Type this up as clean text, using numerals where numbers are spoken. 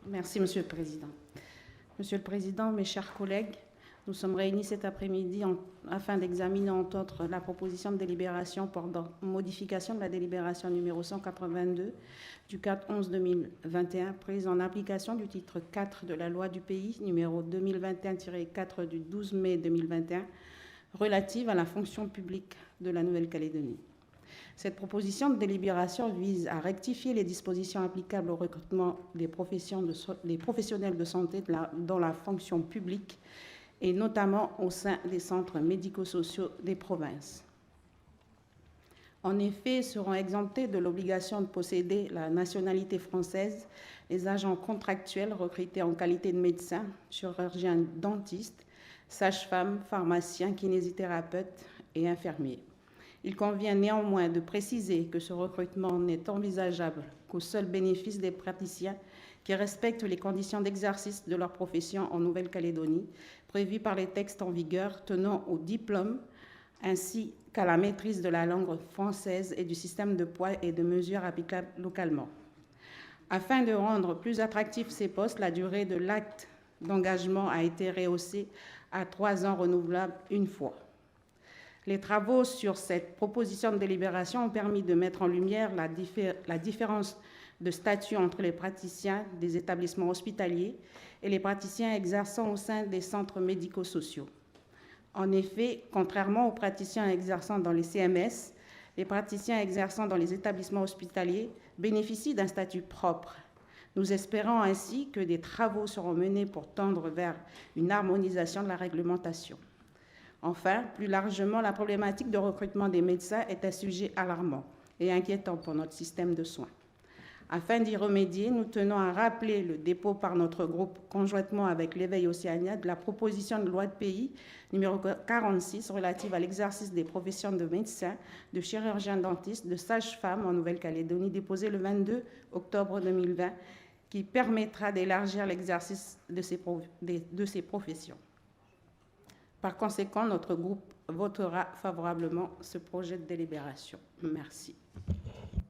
Merci, Monsieur le Président. Monsieur le Président, mes chers collègues, nous sommes réunis cet après-midi afin d'examiner entre autres la proposition de délibération portant modification de la délibération numéro 182 du 4/11/2021 prise en application du titre 4 de la loi du pays numéro 2021-4 du 12 mai 2021 relative à la fonction publique de la Nouvelle-Calédonie. Cette proposition de délibération vise à rectifier les dispositions applicables au recrutement des professionnels de santé dans la fonction publique et notamment au sein des centres médico-sociaux des provinces. En effet, seront exemptés de l'obligation de posséder la nationalité française les agents contractuels recrutés en qualité de médecins, chirurgiens dentistes, sages-femmes, pharmaciens, kinésithérapeutes et infirmiers. Il convient néanmoins de préciser que ce recrutement n'est envisageable qu'au seul bénéfice des praticiens qui respectent les conditions d'exercice de leur profession en Nouvelle-Calédonie, prévues par les textes en vigueur tenant au diplôme ainsi qu'à la maîtrise de la langue française et du système de poids et de mesures applicables localement. Afin de rendre plus attractifs ces postes, la durée de l'acte d'engagement a été rehaussée à 3 ans renouvelables une fois. Les travaux sur cette proposition de délibération ont permis de mettre en lumière la différence de statut entre les praticiens des établissements hospitaliers et les praticiens exerçant au sein des centres médico-sociaux. En effet, contrairement aux praticiens exerçant dans les CMS, les praticiens exerçant dans les établissements hospitaliers bénéficient d'un statut propre. Nous espérons ainsi que des travaux seront menés pour tendre vers une harmonisation de la réglementation. Enfin, plus largement, la problématique de recrutement des médecins est un sujet alarmant et inquiétant pour notre système de soins. Afin d'y remédier, nous tenons à rappeler le dépôt par notre groupe, conjointement avec l'Éveil Océania, de la proposition de loi de pays numéro 46 relative à l'exercice des professions de médecins, de chirurgiens dentistes, de sages-femmes en Nouvelle-Calédonie, déposée le 22 octobre 2020, qui permettra d'élargir l'exercice de ces professions. Par conséquent, notre groupe votera favorablement ce projet de délibération. Merci.